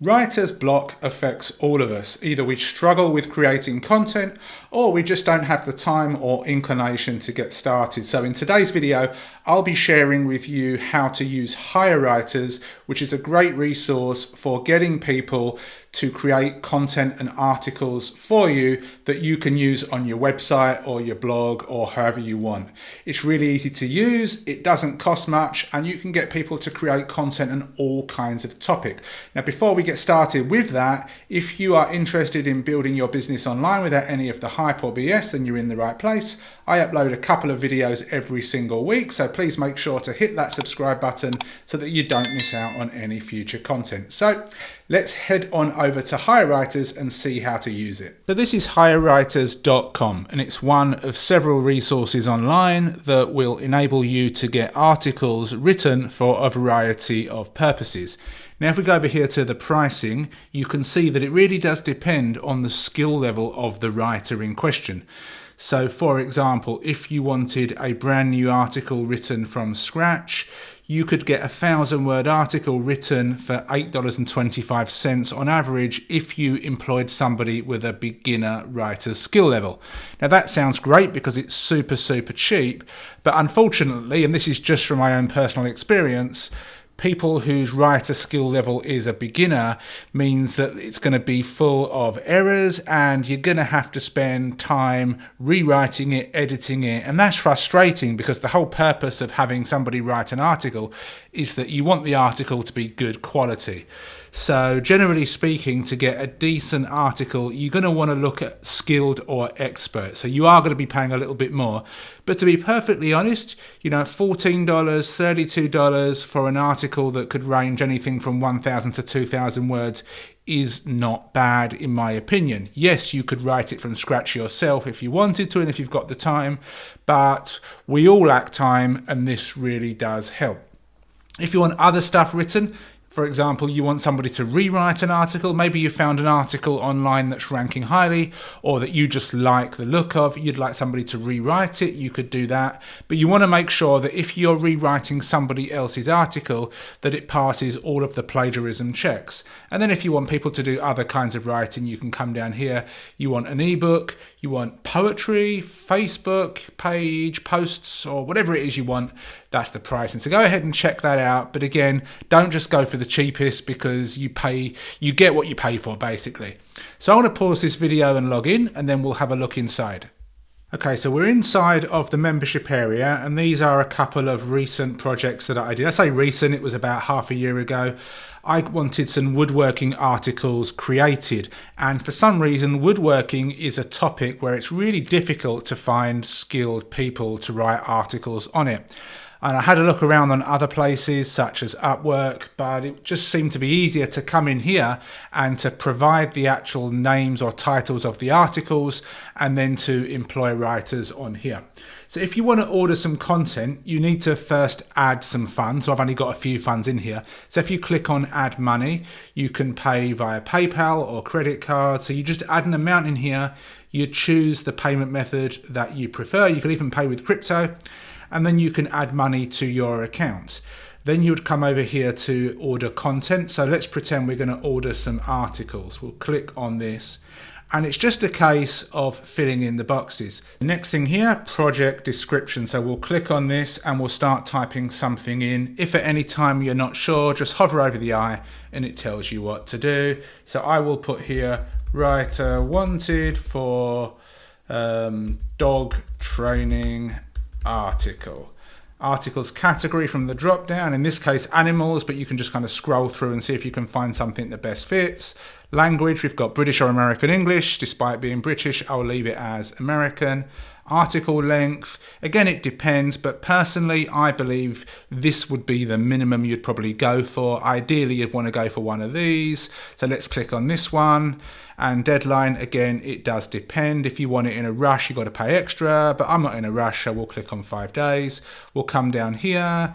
Writer's block affects all of us. Either we struggle with creating content or we just don't have the time or inclination to get started. So in today's video, I'll be sharing with you how to use HireWriters, which is a great resource for getting people to create content and articles for you that you can use on your website or your blog or however you want. It's really easy to use, it doesn't cost much, and you can get people to create content on all kinds of topics. Now, before we get started with that, if you are interested in building your business online without any of the hype or BS, then you're in the right place. I upload a couple of videos every single week, so please make sure to hit that subscribe button so that you don't miss out on any future content. So let's head on over to HireWriters and see how to use it. So this is HireWriters.com, and it's one of several resources online that will enable you to get articles written for a variety of purposes. Now, if we go over here to the pricing, you can see that it really does depend on the skill level of the writer in question. So, for example, if you wanted a brand new article written from scratch, you could get a 1,000-word article written for $8.25 on average if you employed somebody with a beginner writer's skill level. Now that sounds great because it's super cheap, but unfortunately, and this is just from my own personal experience, people whose writer skill level is a beginner means that it's going to be full of errors and you're going to have to spend time rewriting it, editing it, and that's frustrating because the whole purpose of having somebody write an article is that you want the article to be good quality. So generally speaking, to get a decent article, you're going to want to look at skilled or expert. So you are going to be paying a little bit more. But to be perfectly honest, $14, $32 for an article that could range anything from 1,000 to 2,000 words is not bad in my opinion. Yes, you could write it from scratch yourself if you wanted to and if you've got the time, but we all lack time and this really does help. If you want other stuff written, for example, you want somebody to rewrite an article, maybe you found an article online that's ranking highly or that you just like the look of, you'd like somebody to rewrite it, you could do that. But you want to make sure that if you're rewriting somebody else's article, that it passes all of the plagiarism checks. And then if you want people to do other kinds of writing, you can come down here. You want an ebook, you want poetry, Facebook page, posts, or whatever it is you want, that's the pricing. So go ahead and check that out. But again, don't just go for the cheapest because you get what you pay for basically. So I want to pause this video and log in and then we'll have a look inside. Okay, so we're inside of the membership area and these are a couple of recent projects that I did. I say recent, it was about half a year ago. I wanted some woodworking articles created, and for some reason woodworking is a topic where it's really difficult to find skilled people to write articles on it. And I had a look around on other places such as Upwork, but it just seemed to be easier to come in here and to provide the actual names or titles of the articles and then to employ writers on here. So if you want to order some content, you need to first add some funds. So I've only got a few funds in here. So if you click on add money, you can pay via PayPal or credit card. So you just add an amount in here. You choose the payment method that you prefer. You can even pay with crypto. And then you can add money to your account. Then you would come over here to order content. So let's pretend we're going to order some articles. We'll click on this and it's just a case of filling in the boxes. The next thing here, project description. So we'll click on this and we'll start typing something in. If at any time you're not sure, just hover over the eye and it tells you what to do. So I will put here writer wanted for dog training article. Articles category from the drop down, in this case animals, but you can just kind of scroll through and see if you can find something that best fits. Language, we've got British or American English. Despite being British, I'll leave it as American. Article length, again it depends, but personally I believe this would be the minimum you'd probably go for. Ideally you'd want to go for one of these. So let's click on this one. And deadline, again, it does depend. If you want it in a rush, you've got to pay extra, but I'm not in a rush, so we'll click on 5 days. We'll come down here,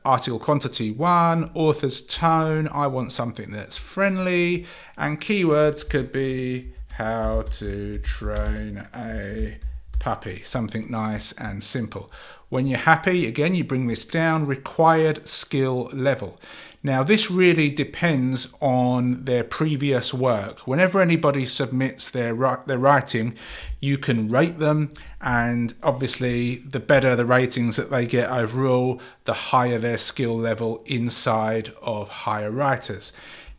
article quantity 1, author's tone, I want something that's friendly, and keywords could be how to train a puppy, something nice and simple. When you're happy, again, you bring this down, required skill level. Now, this really depends on their previous work. Whenever anybody submits their writing, you can rate them, and obviously the better the ratings that they get overall, the higher their skill level inside of HireWriters.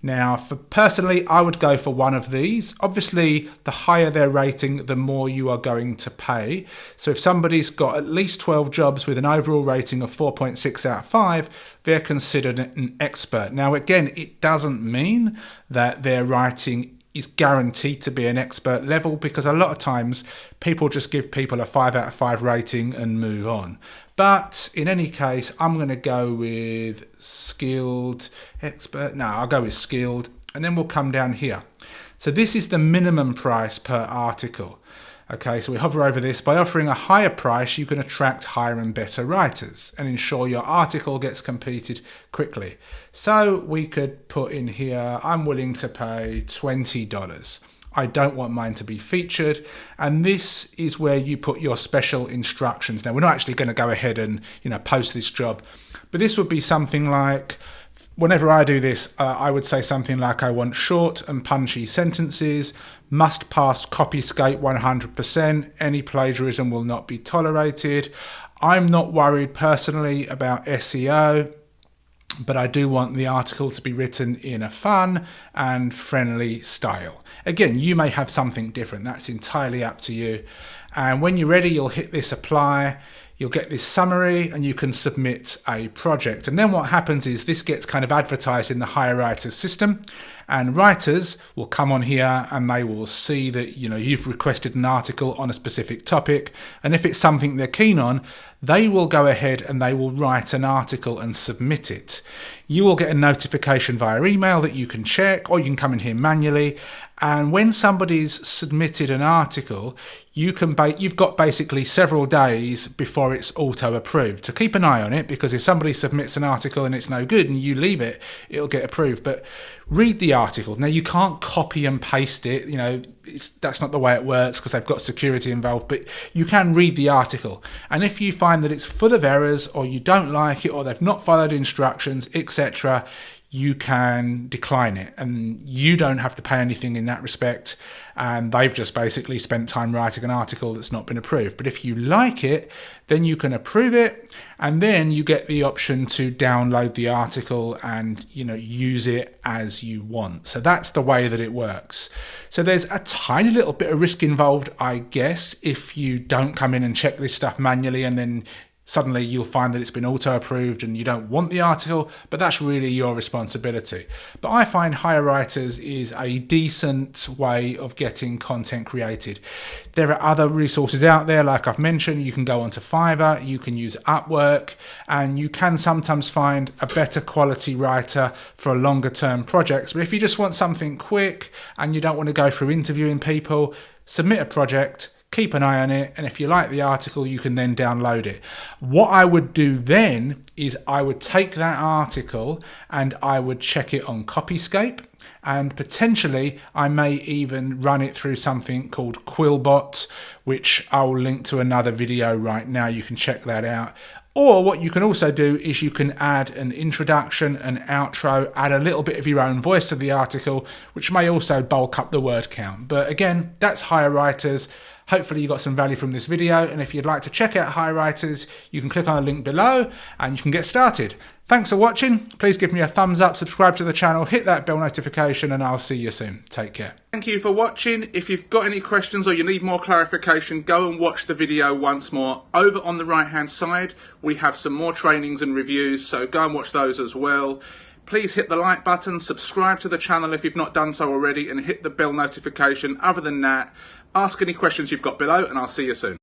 Now, personally, I would go for one of these. Obviously, the higher their rating, the more you are going to pay. So if somebody's got at least 12 jobs with an overall rating of 4.6 out of 5, they're considered an expert. Now, again, it doesn't mean that their writing is guaranteed to be an expert level, because a lot of times people just give people a 5 out of 5 rating and move on. But in any case, I'm going to go with skilled, expert. No, I'll go with skilled, and then we'll come down here. So this is the minimum price per article. Okay, so we hover over this. By offering a higher price, you can attract higher and better writers and ensure your article gets completed quickly. So we could put in here, I'm willing to pay $20. I don't want mine to be featured, and this is where you put your special instructions. Now, we're not actually going to go ahead and post this job, but this would be something like, whenever I do this, I would say something like, I want short and punchy sentences, must pass Copyscape 100%, any plagiarism will not be tolerated. I'm not worried personally about SEO, but I do want the article to be written in a fun and friendly style. Again, you may have something different. That's entirely up to you. And when you're ready, you'll hit this apply. You'll get this summary and you can submit a project. And then what happens is this gets kind of advertised in the HireWriters system, and writers will come on here and they will see that you've requested an article on a specific topic. And if it's something they're keen on, they will go ahead and they will write an article and submit it. You will get a notification via email that you can check, or you can come in here manually. And when somebody's submitted an article, you've got basically several days before it's auto approved. So keep an eye on it, because if somebody submits an article and it's no good and you leave it, it'll get approved. But read the article. Now, you can't copy and paste it. That's not the way it works, because they've got security involved, but you can read the article. And if you find that it's full of errors, or you don't like it, or they've not followed instructions, etc., you can decline it, and you don't have to pay anything in that respect, and they've just basically spent time writing an article that's not been approved. But if you like it, then you can approve it, and then you get the option to download the article and use it as you want. So that's the way that it works. So there's a tiny little bit of risk involved, I guess, if you don't come in and check this stuff manually, and then suddenly you'll find that it's been auto-approved and you don't want the article, but that's really your responsibility. But I find HireWriters is a decent way of getting content created. There are other resources out there, like I've mentioned. You can go onto Fiverr, you can use Upwork, and you can sometimes find a better quality writer for longer term projects. But if you just want something quick and you don't want to go through interviewing people, submit a project, keep an eye on it, and if you like the article, you can then download it. What I would do then is I would take that article and I would check it on Copyscape, and potentially I may even run it through something called Quillbot, which I'll link to another video right now. You can check that out. Or what you can also do is you can add an introduction, an outro, add a little bit of your own voice to the article, which may also bulk up the word count. But again, that's HireWriters. Hopefully you got some value from this video, and if you'd like to check out HireWriters, you can click on the link below and you can get started. Thanks for watching. Please give me a thumbs up, subscribe to the channel, hit that bell notification, and I'll see you soon. Take care. Thank you for watching. If you've got any questions or you need more clarification, go and watch the video once more. Over on the right hand side, we have some more trainings and reviews, so go and watch those as well. Please hit the like button, subscribe to the channel if you've not done so already, and hit the bell notification. Other than that, ask any questions you've got below, and I'll see you soon.